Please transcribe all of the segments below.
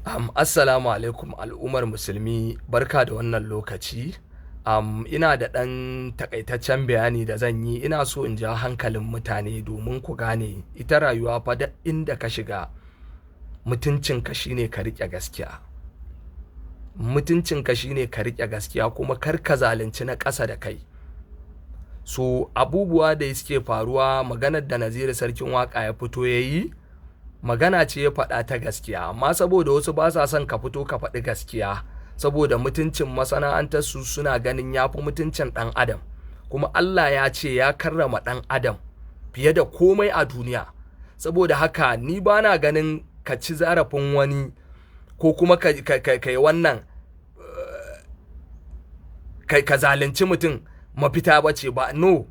Assalamu alaikum al'ummar musulmi, barka da wannan lokaci. Ina da ɗan takaitaccen bayani da zan yi. Ina so in ja hankalin mutane domin ku gane ita rayuwa fa da inda ka shiga mutuncinka shine ka riƙe gaskiya. Mutuncinka shine ka riƙe gaskiya kuma kar ka zalunci na ƙasa da kai. So abubuwa da suke faruwa, maganar da Naziru sarkin waƙa ya fito ya yi, magana ce ya faɗa ta gaskiya, amma saboda wasu ba sa son ka fito ka faɗi gaskiya saboda mutuncin masana'antar su suna ganin ya fi mutuncin ɗan adam, kuma Allah ya ce ya karrama ɗan adam fiye da komai a duniya. Saboda haka ni ba na ganin ka ci zarafin wani ko kuma ka yi wannan ka zalunci mutum mafita ba ce ba. No,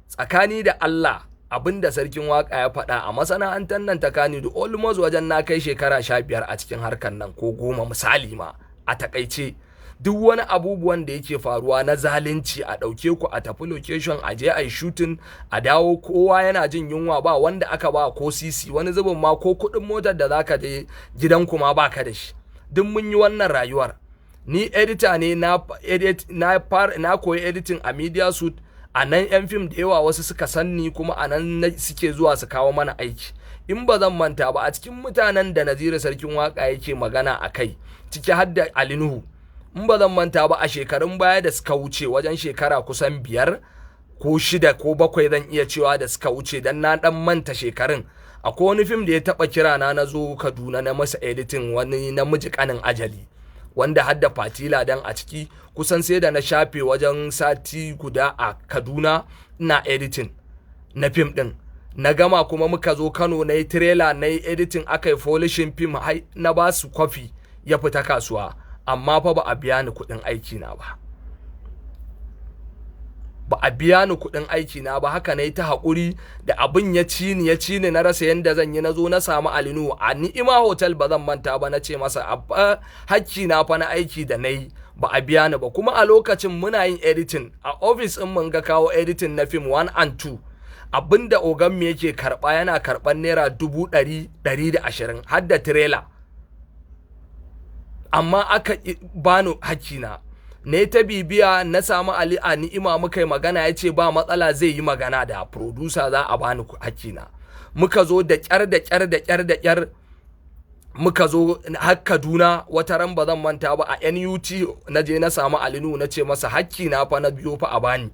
tsakani da Allah abinda sarkin waka ya faɗa a masana'antar nan ta Kannywood, almost wajen na kai shekara 15 a cikin harkar nan ko 10 misali ma a takaice. Duk wani abubuwan da yake faruwa na zalunci, a ɗauke ku a tafi location, a je a yi shooting, a dawo kowa yana jin yunwa, ba wanda aka ba ko sisi, wani zubin ma ko kuɗin motar da zaka je gidanku ma baka da shi. Duk mun yi wannan rayuwar. Ni editor ne, na koyi editing a media suit. A nan 'yan fim da yawa wasu suka sanni, kuma a nan suke zuwa su kawo mana aiki. In ba zan manta ba, a cikin mutanen da Naziru sarkin waka yake magana a kai, ciki har da Alinuhu, in ba zan manta ba a shekarun baya da suka wuce, wajen shekara kusan 5 ko 6 ko 7 zan iya cewa da suka wuce, dan na dan manta shekarun. Akwai wani fim da ya taba kira na zo Kaduna na masa editing, wani namiji kanin ajali, wanda hadda fatila dan a ciki. Kusan sai da na shafe wajen sati guda a Kaduna ina editing na fim din. Na gama kuma muka zo Kano, na yi trailer, na yi editing, aka yi polishing fim, na ba su kwafi ya fita kasuwa, amma fa ba a biya ni kuɗin aiki na ba. Ba a biya ni kuɗin aiki na ba. Haka na yi ta haƙuri da abin ya ci ni na rasa yanda zan yi. Na zo na samu Alinu a Ni'ima Hotel, ba zan manta ba, na ce masa hakki na fa na aiki da na yi ba a biya ni ba. Kuma a lokacin muna yin editing a office in mun ga kawo editing na film 1 and 2, abinda ogan mu yake karɓa, yana karɓan naira 100, 120 har da trailer, amma aka bani hakki na. Ne ta bibiya, na samu Ali a Ni'ima, muka yi magana, ya ce ba matsala, zai yi magana da producer, za a bani hakina. Muka zo da kyar muka zo har Kaduna. Wata ran ba zan manta ba, a NUT na je na samu Alinu, na ce masa hakina fa na biyo fa a bani,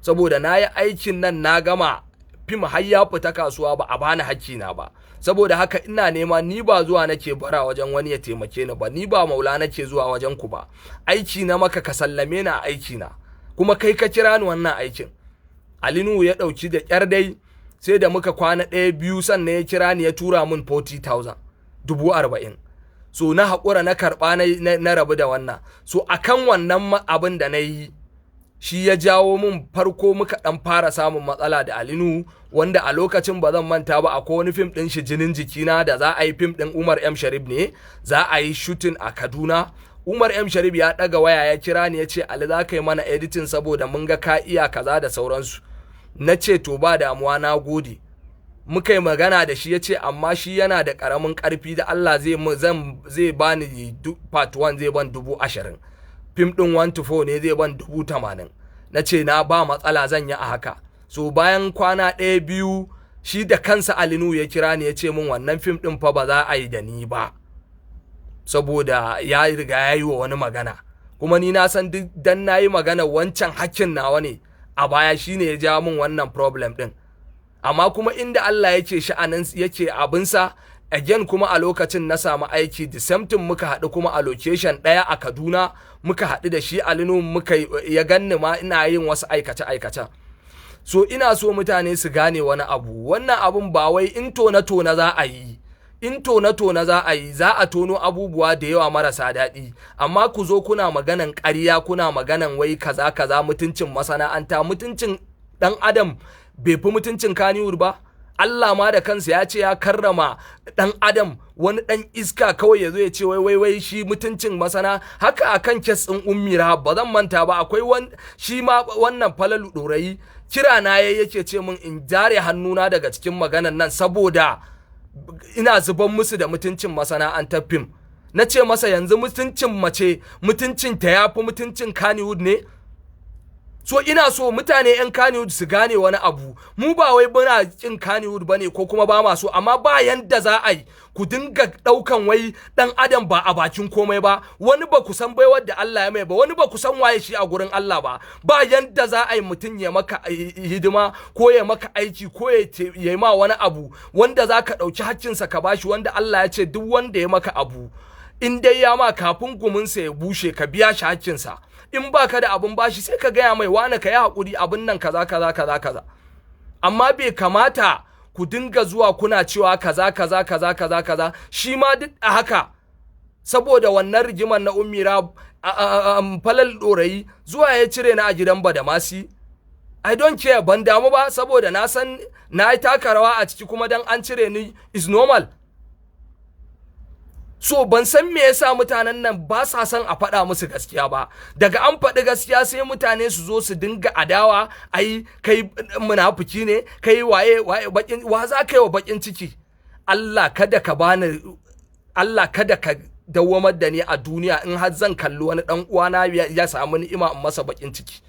saboda na yi aikin nan na gama, fim har ya fita kasuwa, ba a bani hakina ba. Saboda haka ina nema, ni ba zuwa nake bara wajen wani ya taimake ni ba, ni ba maula nake zuwa wajen ku ba. Aiki na maka, ka sallame ni a aiki na, kuma kai ka kira ni wannan aikin. Alinu ya dauki da kyar dai, sai da muka kwana 1-2 sannan ya kira ni ya tura min 40,000, 40,000. So na haƙura, na karɓa, na rabu da wannan. So akan wannan abin da na yi, shi ya jawo min farko muka dan fara samun matsala da Alinu, wanda a lokacin ba zan manta ba, akwai wani fim din shi Jinin Jikina da za a yi, fim din Umar M Sharif ne, za a yi shooting a Kaduna. Umar M Sharif ya daga waya ya kira ni, ya ce Ali, za ka yi mana editing saboda mun ga ka iya kaza da sauransu. Na ce to ba damuwa, na gode. Muka yi magana da shi, ya ce amma shi yana da karamin karfi, da Allah zai bani part 1 zai ban 20,000, fim ɗin 1 to 4 ne zai ban 80,000. Na ce na ba matsala, zan yi a haka. So bayan kwana 1-2 shi da kansa Alinu ya kira ni, ya ce min wannan fim ɗin fa ba za a yi da ni ba, saboda ya riga ya yi wa wani magana, kuma ni na san duk dan na yi magana wancan hakkin nawa ne a baya, shine ya ja min wannan problem ɗin. Amma kuma inda Allah yake sha'anin yake abinsa, again kuma a lokacin na samu aiki, the same thing, muka haɗu kuma a location ɗaya a Kaduna, muka haɗu da shi Alinu, ya ganni ma ina yin wasu aikace-aikacen. So ina so mutane su gane wani abu, wannan abun ba wai in tona za a yi, za a tono abubuwa da yawa marasa daɗi, amma ku zo kuna maganan ƙarya, kuna maganan wai kaza mutuncin masana'anta, mutuncin ɗan adam bai fi mutuncin Kannywood ba. Allah ma da kansa ya ce ya karrama dan adam, wani dan iska kawai ya zo ya ce wai shi mutuncin masana. Haka akan kes din Ummira, ba zan manta ba, akwai shi ma wannan Falalu Dorayi kira na yake ce min in jare hannuna daga cikin maganan nan, saboda ina zuban musu da mutuncin masana'antar fim. Na ce masa yanzu mutuncin mace mutuncin ta yafi mutuncin Kannywood ne? So ina so mutane 'yan Kannywood su gane wani abu, mu ba wai muna kin Kannywood bane ko kuma ba ma so, amma ba yanda za a yi ku dinga daukan wai dan adam ba a bakin komai ba, wani ba ku san baiwar da Allah ya mai ba, wani ba ku san waye shi a gurin Allah ba yanda za a yi mutum ya maka hidima ko ya maka aiki ko ya yi ma wani abu wanda za ka ɗauki haƙƙinsa ka bashi, wanda Allah ya ce duk wanda ya maka abu in dai ya ma kafin guminsa ya bushe ka biya shi haƙƙinsa. In baka da abin bashi sai ka gaya mai wane ka yi haƙuri abin nan kaza. Amma bai kamata ku dinga zuwa kuna cewa kaza. Shi ma duk a haka saboda wannan rigimar na ummira falal ɗorayi zuwa ya cire na a gidan Badamasi. I don't care, ban damu ba saboda na san na yi taka rawa a ciki kuma dan an cire ni is normal. So ban san me yasa mutanen nan ba sa son a faɗa musu gaskiya ba. Daga an faɗi gaskiya sai mutane su zo su dinga adawa, ai kai munafiki ne, kai waye bakin wa za ka yi wa bakin ciki. Allah kada ka dawwamar da ni a duniya in har zan kalli wani dan uwana ya samu ni'ima in masa bakin ciki.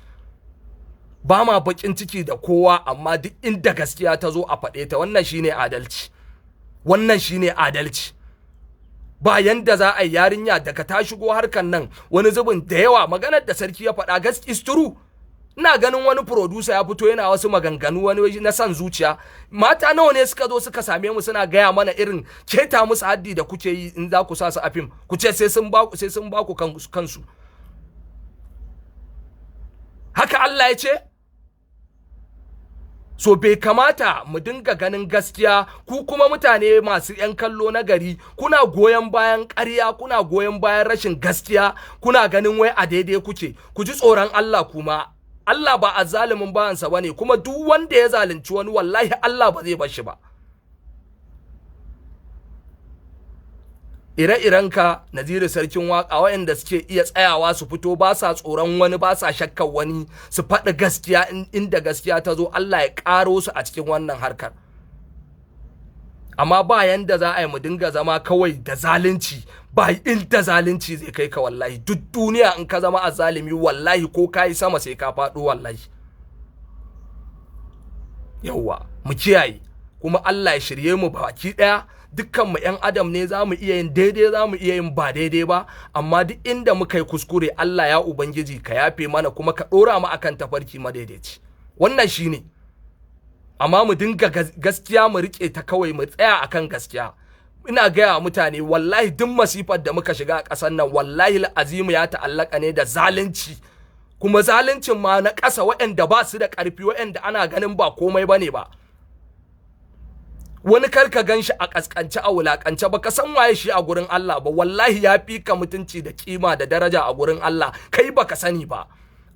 Ba ma bakin ciki da kowa, amma duk inda gaskiya ta zo a faɗe ta, wannan shine adalci. Ba yanda za a yi yarinya daga ta shigo harkan nan wani zubin da yawa maganar da sarki ya faɗa gaskiya is true. Ina ganin wani producer ya fito yana wasu maganganu wani na san zuciya. Mata nawa ne suka zo suka same mu suna gaya mana irin keta musu haddi da kuke yi in za ku sa su a fim, ku ce sai sun ba ku kansu. Haka Allah ya ce? So bai kamata mu dinga ganin gaskiya, ku kuma mutane masu 'yan kallo na gari kuna goyon bayan ƙarya, kuna goyon bayan rashin gaskiya, kuna ganin wai a daidai kuke. Ku ji tsoron Allah kuma. Allah ba azzalimin bayansa bane, kuma duk wanda ya zalunci wani wallahi Allah ba zai bar shi ba. Ire-irenka Naziru sarkin waka waɗanda suke iya tsayawa su fito ba sa tsoron wani, ba sa shakkar wani, su faɗi gaskiya inda gaskiya ta zo, Allah ya ƙaro su a cikin wannan harkar. Amma ba yanda za a yi mu dinga zama kawai da zalunci, ba inda zalunci zai kai ka wallahi. Duk duniya in ka zama azzalimi wallahi ko ka yi sama sai ka faɗo wallahi. Yawwa mu kiyaye, kuma Allah ya shirye mu baki ɗaya. Dukkan mu 'yan adam ne, za mu iya yin daidai, za mu iya yin ba daidai ba, amma duk inda muka yi kuskure Allah ya Ubangiji ka yafe mana kuma ka ɗora mu akan tafarki madaidaici. Wannan shine. Amma mu dinga gaskiya mu rike ta kawai, mu tsaya akan gaskiya. Ina gaya mutane wallahi duk masifar da muka shiga a ƙasar nan wallahi azimu ya ta'allaka ne da zalunci, kuma zaluncin ma na ƙasa waɗanda ba su da ƙarfi, waɗanda ana ganin ba komai bane ba. Wani karka ganshi a kaskance a wulakance, baka san waye shi a gurin Allah ba, wallahi ya fi ka mutunci da kima da daraja a gurin Allah, kai baka sani ba.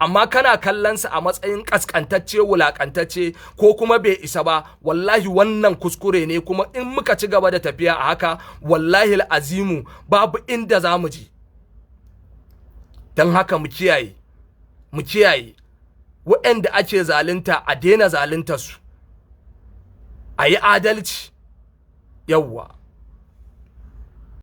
Amma kana kallon sa a matsayin kaskantacce, wulakantacce, ko kuma bai isa ba, wallahi wannan kuskure ne, kuma in muka ci gaba da tafiya a haka wallahi al'azimu babu inda za mu je. Dan haka mu kiyaye waɗanda ake zalunta a daina zaluntar su, a yi adalci. Yawwa.